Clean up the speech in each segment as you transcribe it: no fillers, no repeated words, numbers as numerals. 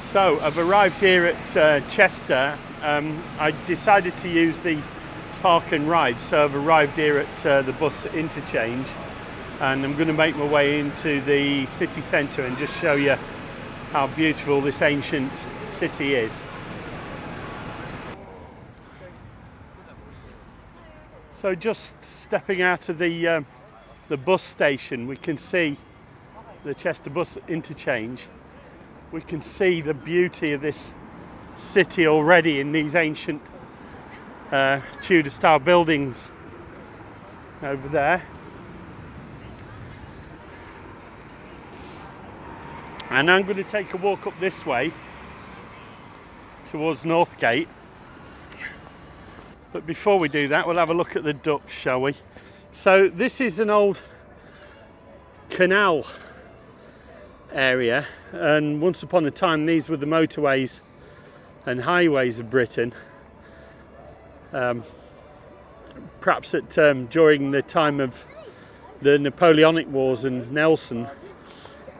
So I've arrived here at Chester. I decided to use the park and ride, so I've arrived here at the bus interchange, and I'm going to make my way into the city centre and just show you how beautiful this ancient city is. So just stepping out of the bus station, we can see the Chester bus interchange. We can see the beauty of this city already in these ancient Tudor style buildings over there. And I'm going to take a walk up this way towards Northgate. But before we do that, we'll have a look at the ducks, shall we? So this is an old canal area, and once upon a time these were the motorways and highways of Britain. Perhaps during the time of the Napoleonic Wars and Nelson,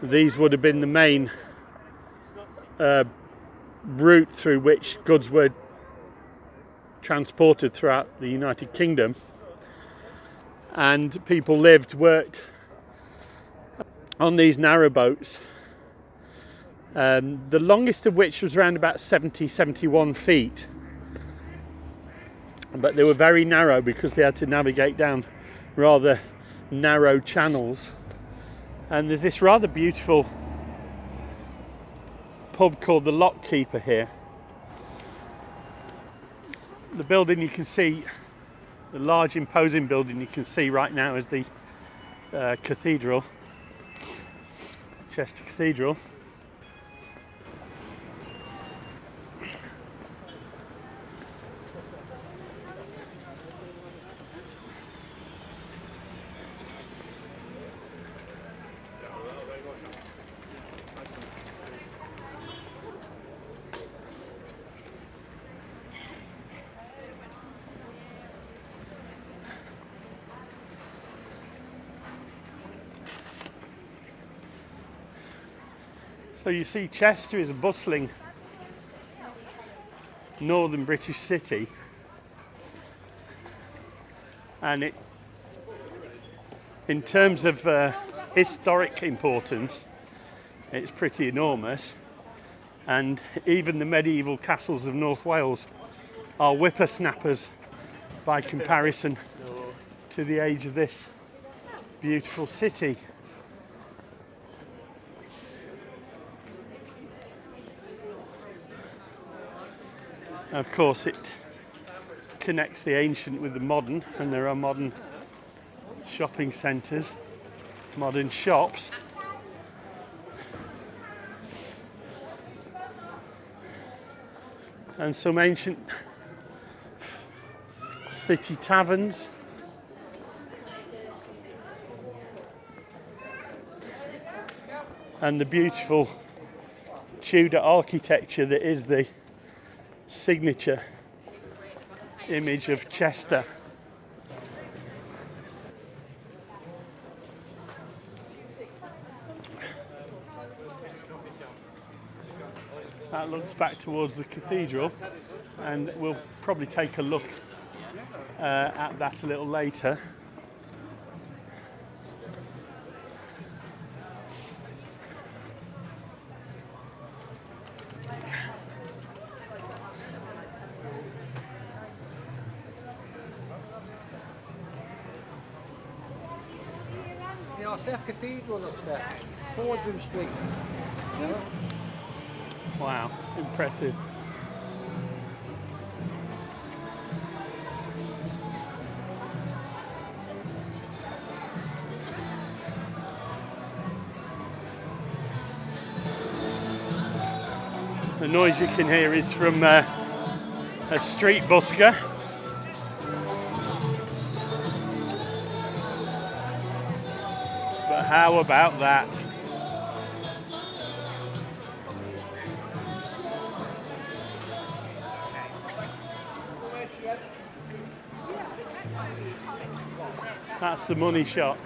these would have been the main route through which goods were transported throughout the United Kingdom, and people lived, worked on these narrow boats, the longest of which was around about 71 feet, but they were very narrow because they had to navigate down rather narrow channels. And there's this rather beautiful pub called the Lock Keeper here. The building you can see, the large imposing building you can see right now, is the cathedral, Chester Cathedral. So you see, Chester is a bustling northern British city, and it, in terms of historic importance, it's pretty enormous. And even the medieval castles of North Wales are whippersnappers by comparison to the age of this beautiful city. Of course, it connects the ancient with the modern, and there are modern shopping centres, modern shops. And some ancient city taverns. And the beautiful Tudor architecture that is the signature image of Chester. That looks back towards the cathedral, and we'll probably take a look at that a little later. The cathedral up there, Fordham Street. You know? Wow, impressive. The noise you can hear is from a street busker. But how about that? That's the money shot.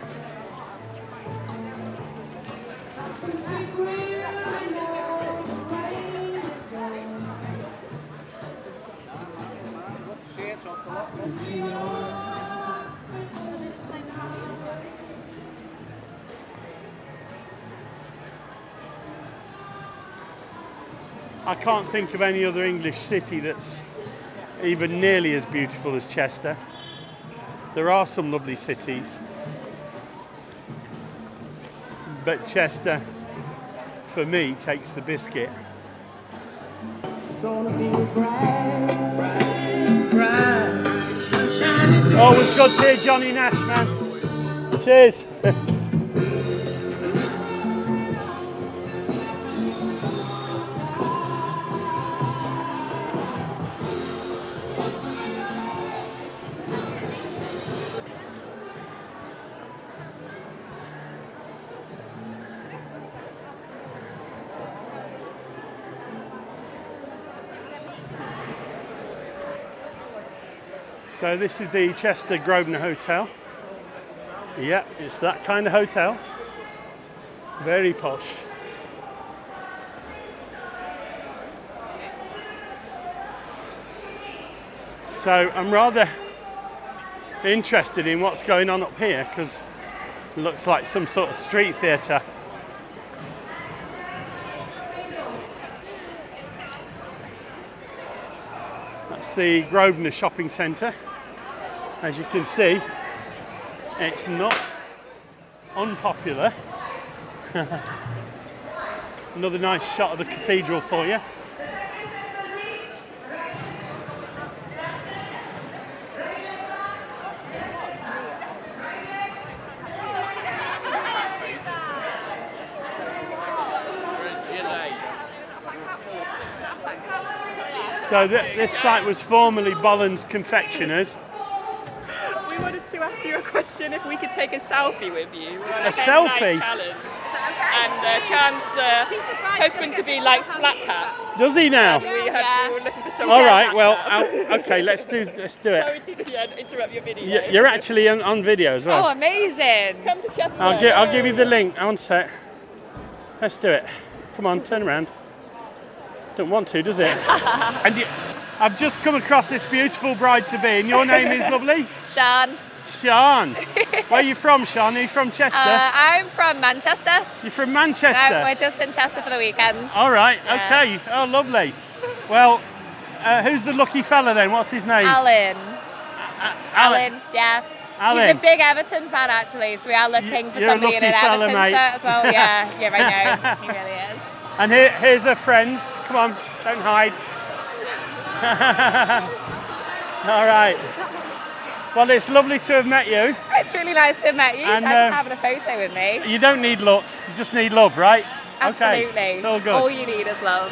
I can't think of any other English city that's even nearly as beautiful as Chester. There are some lovely cities, but Chester, for me, takes the biscuit. Always good to hear Johnny Nash, man. Cheers. So this is the Chester Grosvenor Hotel. Yeah, it's that kind of hotel. Very posh. So I'm rather interested in what's going on up here because it looks like some sort of street theatre. That's the Grosvenor Shopping Centre. As you can see, it's not unpopular. Another nice shot of the cathedral for you. So this site was formerly Bolland's Confectioners. We wanted to ask you a question if we could take a selfie with you. A selfie? Challenge. And Sean's husband to be likes flat caps. Does he now? We were looking for someone. All right. Well, okay. Let's do it. Sorry to interrupt your video. You're actually on video as well. Oh, amazing! Come to Chester. I'll give you the link. One sec. Let's do it. Come on, turn around. Don't want to, does it? And I've just come across this beautiful bride-to-be, and your name is lovely? Sean. Sean. Where are you from, Sean? Are you from Chester? I'm from Manchester. You're from Manchester? We're just in Chester for the weekend. All right, Yeah. okay. Oh, lovely. Well, who's the lucky fella then? What's his name? Alan. Alan. Yeah. Alan. He's a big Everton fan, actually, so we are looking for You're a somebody in an lucky fella, Everton mate. shirt as well. Yeah, I know. He really is. And here's her friends. Come on, don't hide. All right. Well, it's lovely to have met you. It's really nice to have met you. And, Thanks for having a photo with me. You don't need luck, you just need love, right? Absolutely. Okay, it's all good. All you need is love.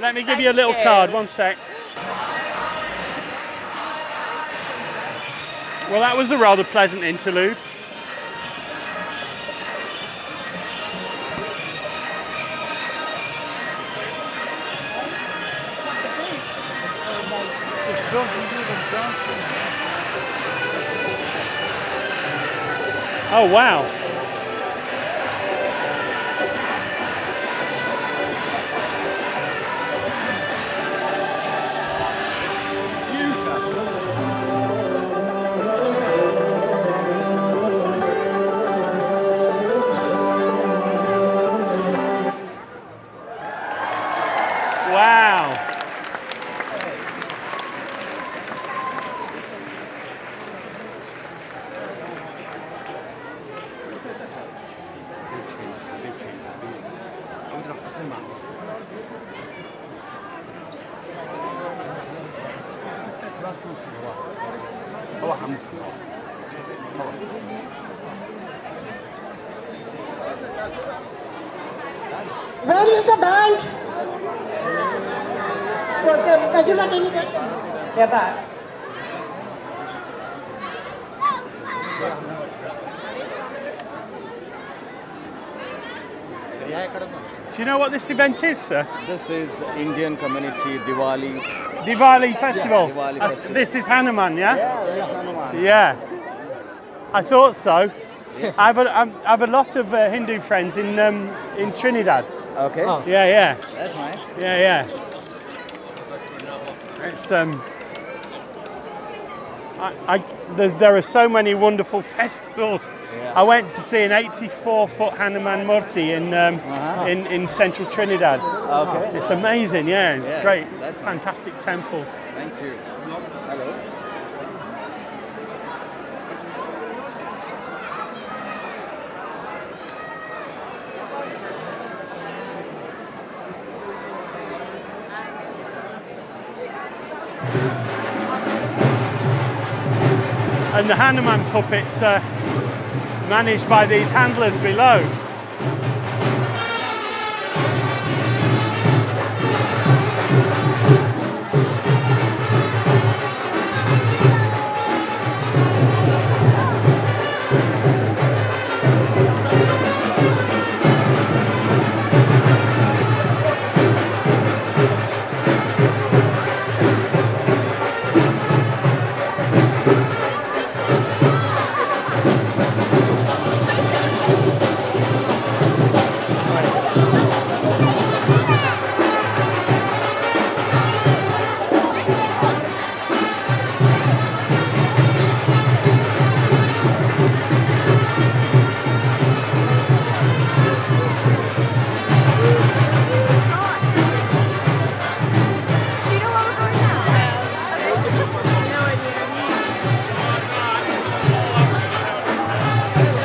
Let me give you a Thank little you. card, one sec. Well, that was a rather pleasant interlude. Oh, wow. Wow. Where is the band? They're back. Do you know what this event is, sir? This is Indian community Diwali. Diwali festival. Yeah, Diwali That's- festival. This is Hanuman, yeah? Yeah, there's Hanuman. Yeah. I thought so. I have a lot of Hindu friends in Trinidad. Okay. Yeah. That's nice. Yeah. It's there are so many wonderful festivals I went to see an 84-foot Hanuman Murti in central Trinidad. Okay. It's amazing, yeah. It's Yeah, great. that's Fantastic temple. Thank you. Hello. And the Hanuman puppets are managed by these handlers below.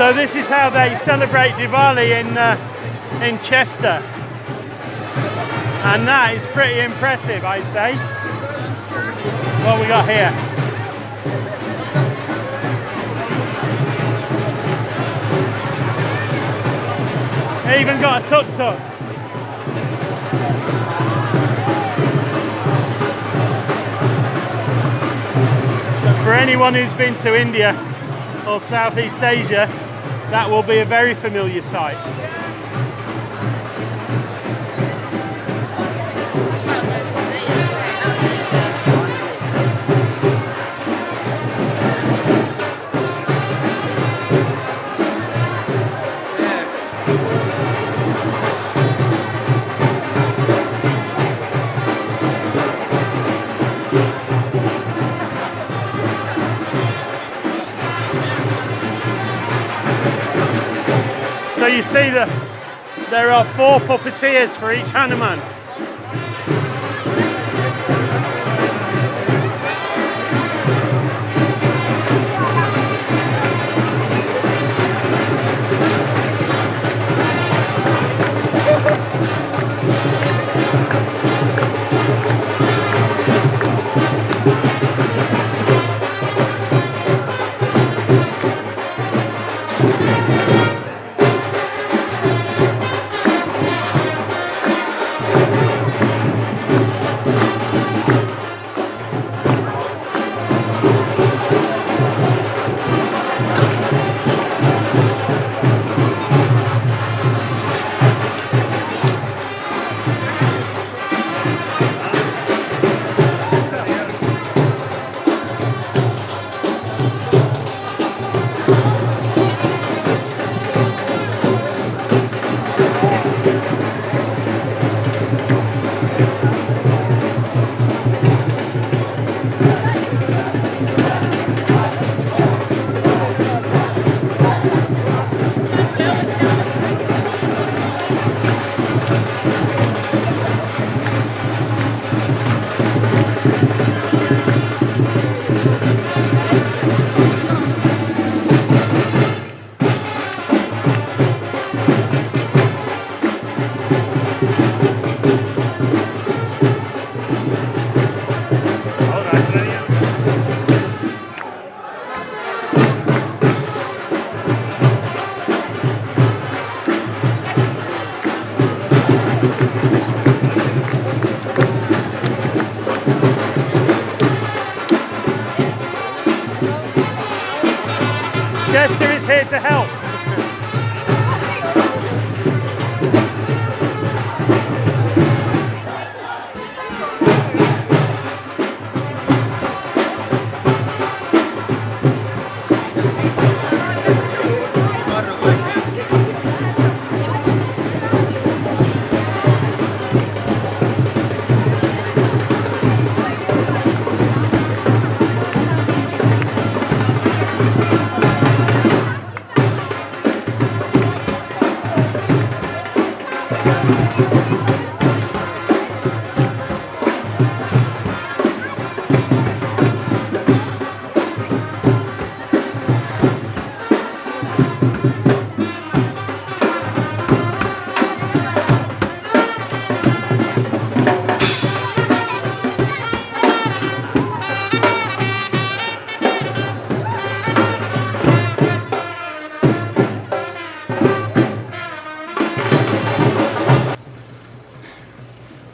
So this is how they celebrate Diwali in Chester, and that is pretty impressive, I say. What we got here? They even got a tuk-tuk. But for anyone who's been to India or Southeast Asia, that will be a very familiar sight. So you see that there are 4 puppeteers for each Hanuman.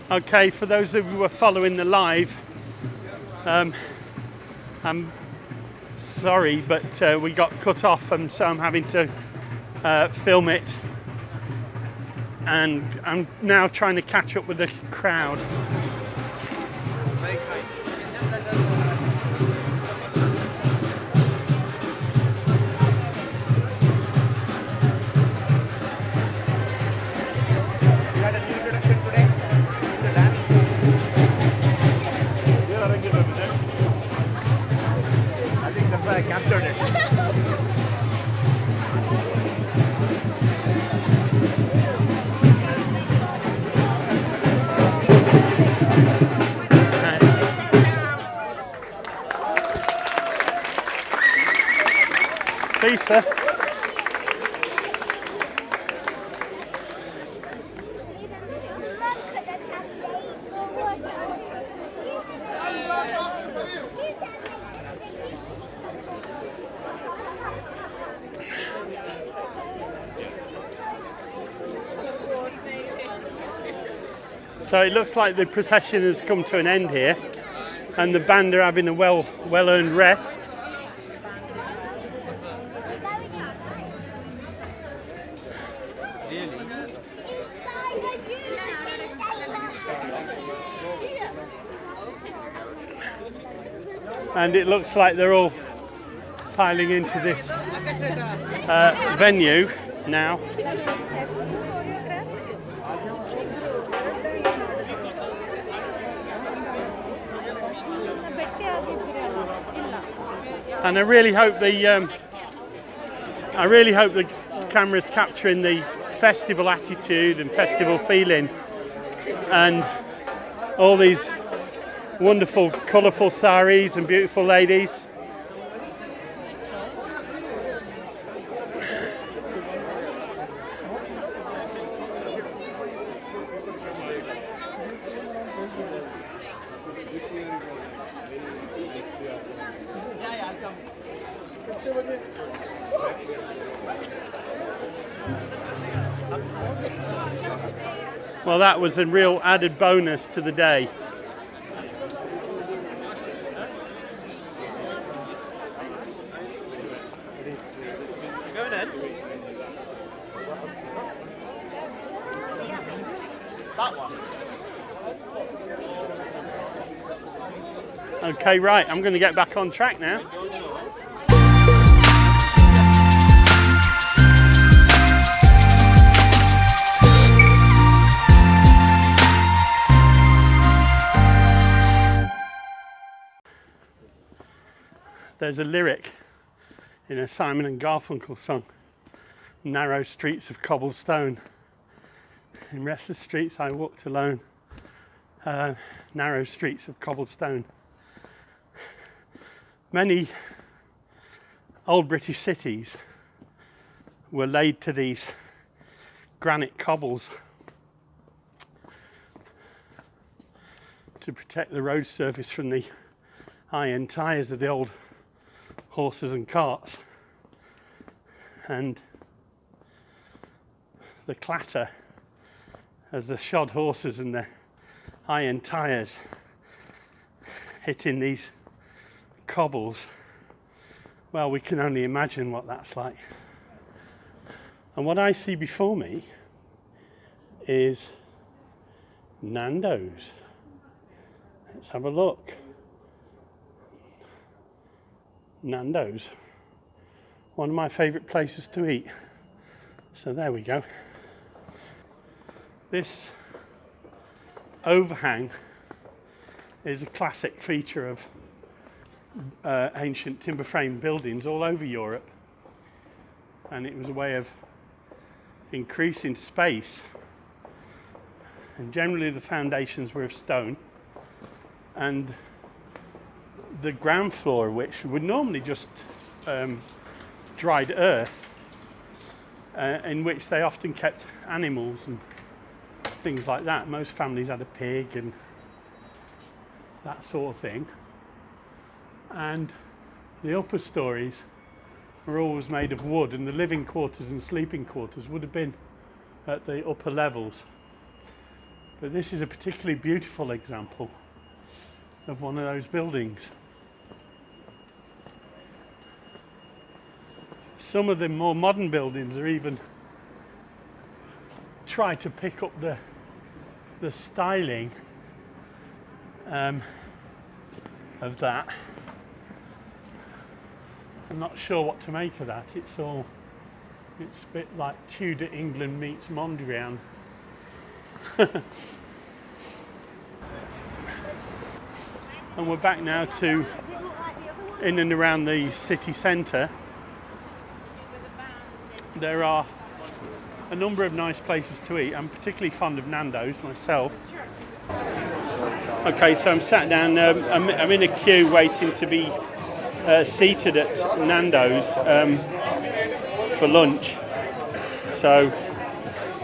Okay, for those of you who are following the live, I'm sorry, but we got cut off, and so I'm having to film it. And I'm now trying to catch up with the crowd. I captured it. Please, sir. So it looks like the procession has come to an end here, and the band are having a well-earned rest. And it looks like they're all piling into this venue now. And I really hope the camera's capturing the festival attitude and festival feeling, and all these wonderful, colourful saris and beautiful ladies. Well, that was a real added bonus to the day. Go then. That one. Okay, right, I'm going to get back on track now. There's a lyric in a Simon and Garfunkel song, narrow streets of cobblestone. In restless streets I walked alone, narrow streets of cobblestone. Many old British cities were laid to these granite cobbles to protect the road surface from the iron tyres of the old horses and carts, and the clatter as the shod horses and the iron tyres hitting these cobbles, well, we can only imagine what that's like. And what I see before me is Nando's. Let's have a look. Nando's, one of my favourite places to eat. So there we go. This overhang is a classic feature of ancient timber frame buildings all over Europe, and it was a way of increasing space and generally the foundations were of stone, and the ground floor, which would normally just dried earth, in which they often kept animals and things like that. Most families had a pig and that sort of thing, and the upper stories were always made of wood, and the living quarters and sleeping quarters would have been at the upper levels. But this is a particularly beautiful example of one of those buildings. Some of the more modern buildings are even try to pick up the styling of that. I'm not sure what to make of that. It's a bit like Tudor England meets Mondrian. And we're back now to in and around the city centre. There are a number of nice places to eat. I'm particularly fond of Nando's myself. Okay, so I'm sat down. I'm in a queue waiting to be seated at Nando's for lunch. So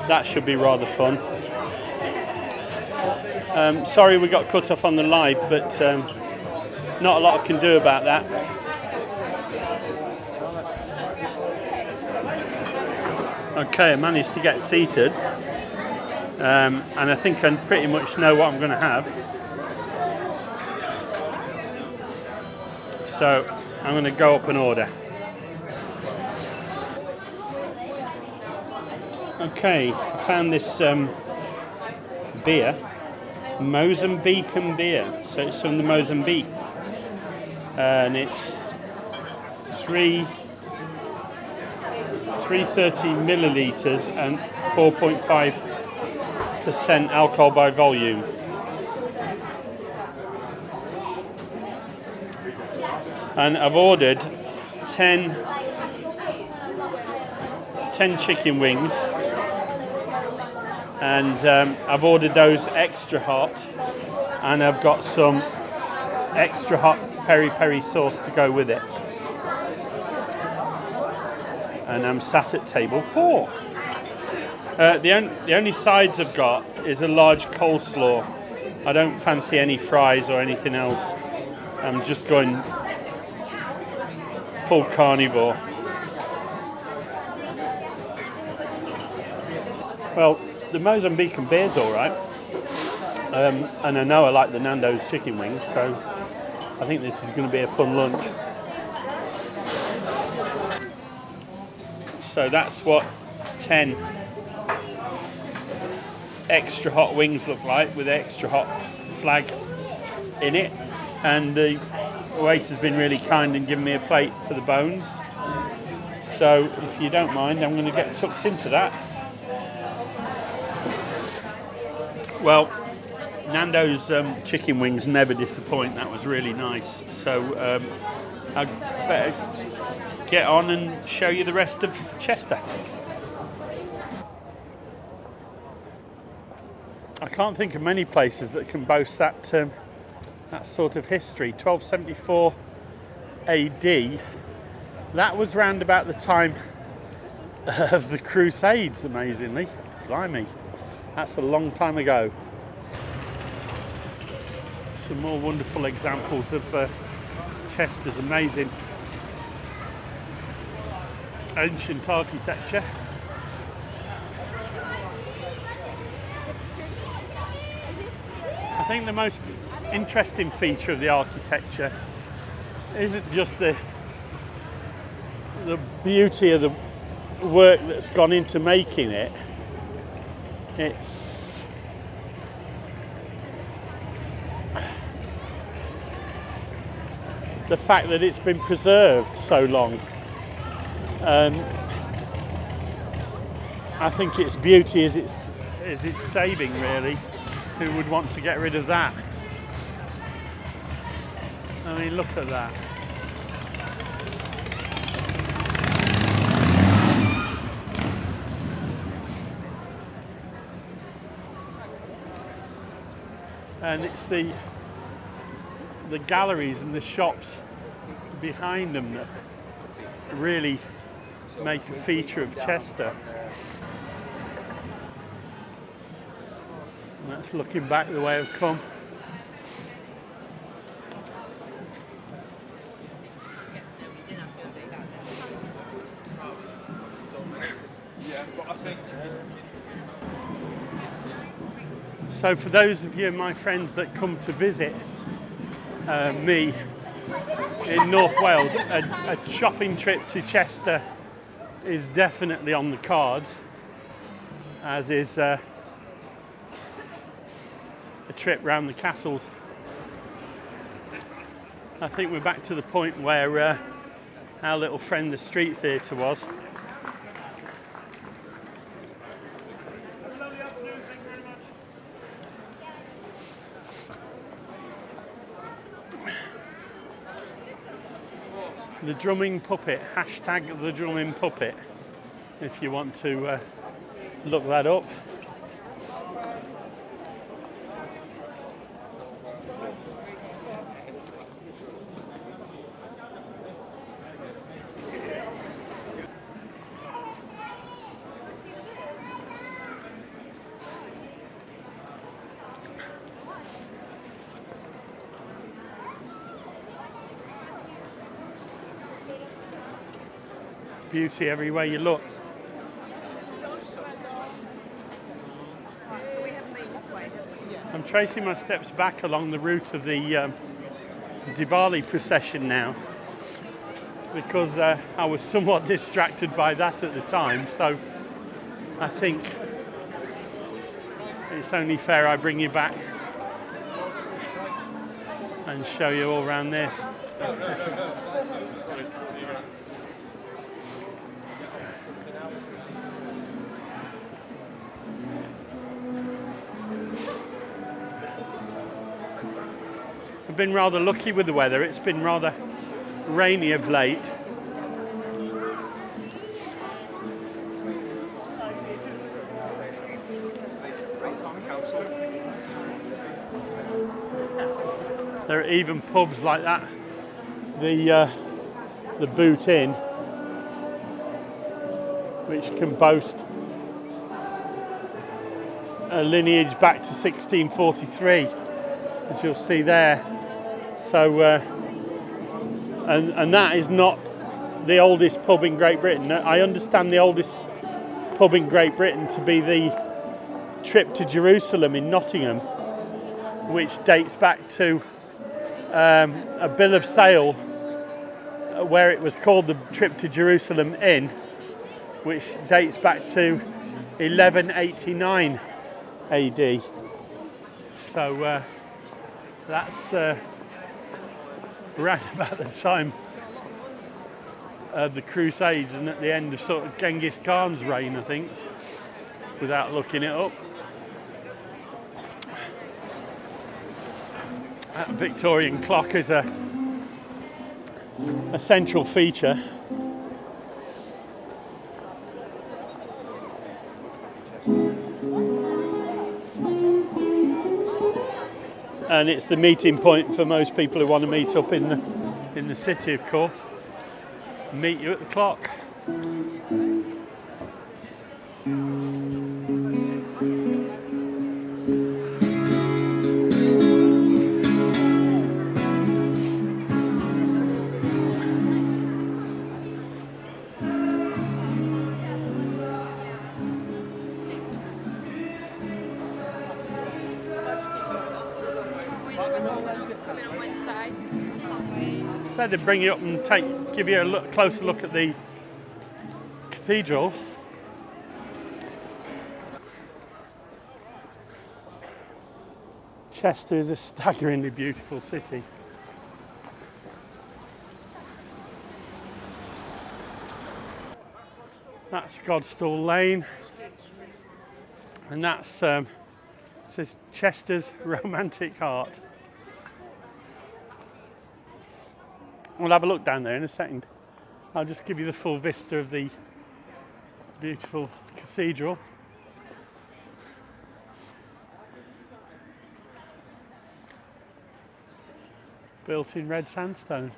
that should be rather fun. Sorry we got cut off on the live, but not a lot I can do about that. Okay, I managed to get seated, and I think I pretty much know what I'm going to have. So I'm going to go up and order. Okay, I found this beer, Mozambican beer. So it's from the Mozambique, and it's 330 millilitres and 4.5% alcohol by volume. And I've ordered 10 chicken wings, and I've ordered those extra hot, and I've got some extra hot peri-peri sauce to go with it. And I'm sat at table 4. The only sides I've got is a large coleslaw. I don't fancy any fries or anything else. I'm just going full carnivore. Well, the Mozambican beer's alright, and I know I like the Nando's chicken wings, so I think this is going to be a fun lunch. So that's what 10 extra hot wings look like, with the extra hot flag in it, and the waiter's been really kind and given me a plate for the bones. So if you don't mind, I'm going to get tucked into that. Well, Nando's chicken wings never disappoint. That was really nice. So I better get on and show you the rest of Chester. I can't think of many places that can boast that sort of history. 1274 AD. That was round about the time of the Crusades, amazingly. Blimey, that's a long time ago. Some more wonderful examples of Chester's amazing ancient architecture. I think the most interesting feature of the architecture isn't just the beauty of the work that's gone into making it. It's the fact that it's been preserved so long. I think its beauty is its saving, really. Who would want to get rid of that? I mean, look at that. and it's the galleries and the shops behind them that really make a feature of Chester. And that's looking back the way I've come. So for those of you, my friends, that come to visit me in North Wales, a shopping trip to Chester is definitely on the cards, as is a trip round the castles. I think we're back to the point where our little friend the street theatre was. The drumming puppet, hashtag the drumming puppet, if you want to look that up. Beauty everywhere you look. I'm tracing my steps back along the route of the Diwali procession now, because I was somewhat distracted by that at the time, so I think it's only fair I bring you back and show you all around this. I've been rather lucky with the weather. It's been rather rainy of late. There are even pubs like that, the Boot Inn, which can boast a lineage back to 1643, as you'll see there. So, and that is not the oldest pub in Great Britain. I understand the oldest pub in Great Britain to be the Trip to Jerusalem in Nottingham, which dates back to a bill of sale where it was called the Trip to Jerusalem Inn, which dates back to 1189 AD. So that's right about the time of the Crusades and at the end of sort of Genghis Khan's reign, I think, without looking it up. That Victorian clock is a central feature. And it's the meeting point for most people who want to meet up in the city, of course. Meet you at the clock. Instead of bring you up and give you a closer look at the cathedral, Chester is a staggeringly beautiful city. That's Godstall Lane, and that's says Chester's Romantic Heart. We'll have a look down there in a second. I'll just give you the full vista of the beautiful cathedral. built in red sandstone.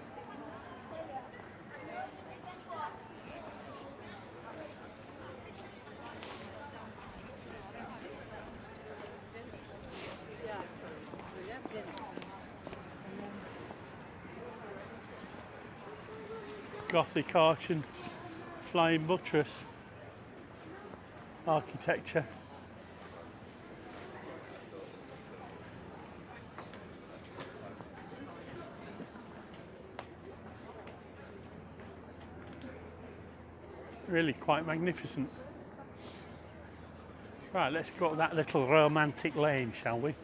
Gothic arch and flying buttress architecture. Really quite magnificent. Right, let's go up that little romantic lane, shall we?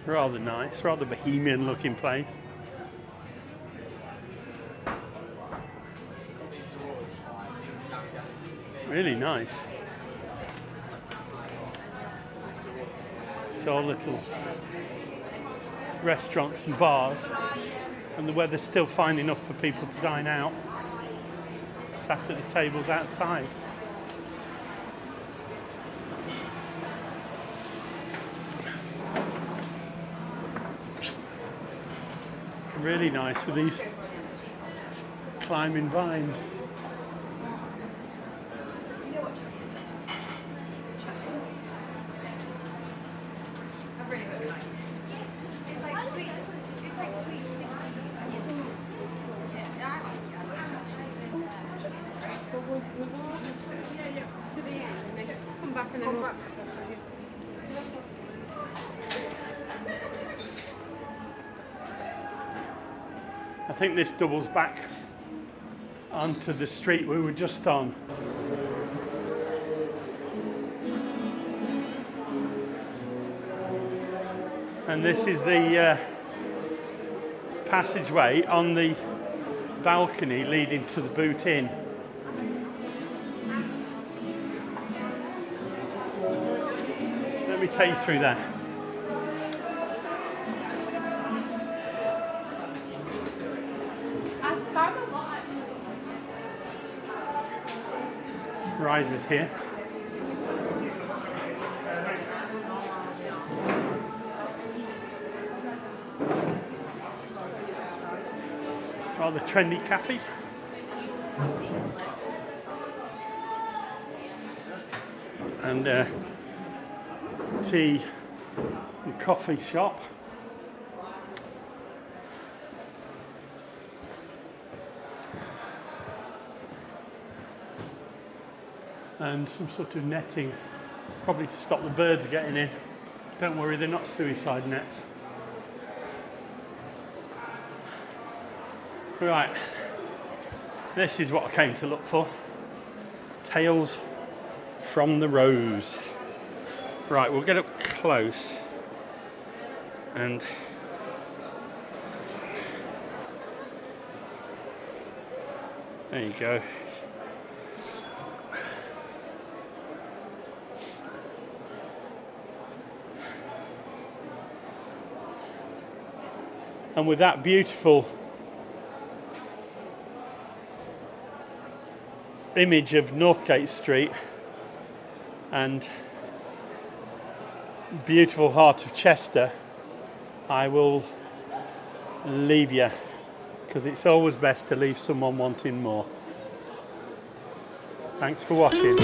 Rather nice, rather bohemian looking place. Really nice. So little restaurants and bars, and the weather's still fine enough for people to dine out, sat at the tables outside. Really nice with these climbing vines. I think this doubles back onto the street we were just on. And this is the passageway on the balcony leading to the Boot Inn. Let me take you through there. Rises here. Rather trendy cafe. And tea and coffee shop. And some sort of netting, probably to stop the birds getting in. Don't worry, they're not suicide nets. Right, this is what I came to look for. Tales from the Rose. Right, we'll get up close and there you go. And with that beautiful image of Northgate Street and beautiful heart of Chester, I will leave you, because it's always best to leave someone wanting more. Thanks for watching.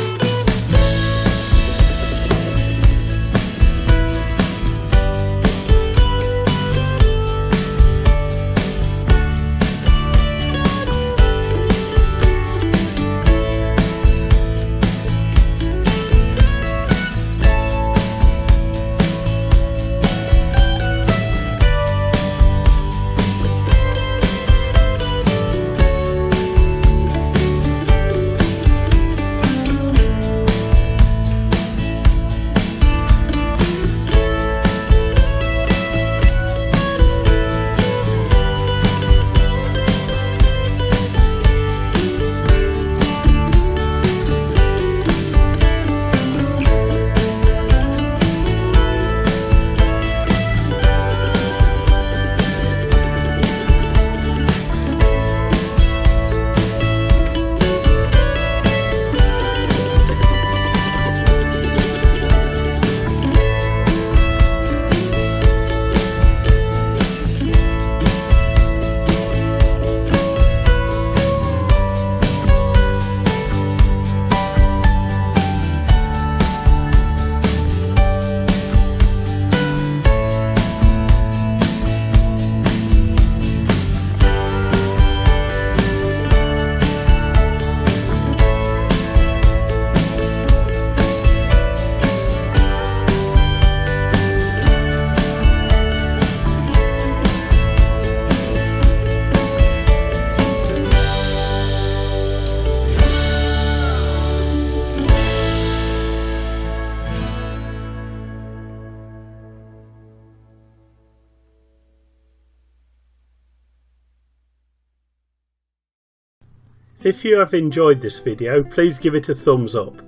If you have enjoyed this video, please give it a thumbs up.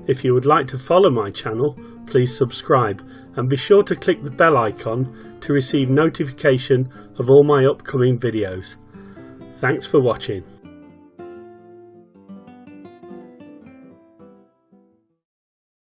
If you would like to follow my channel, please subscribe and be sure to click the bell icon to receive notification of all my upcoming videos. Thanks for watching.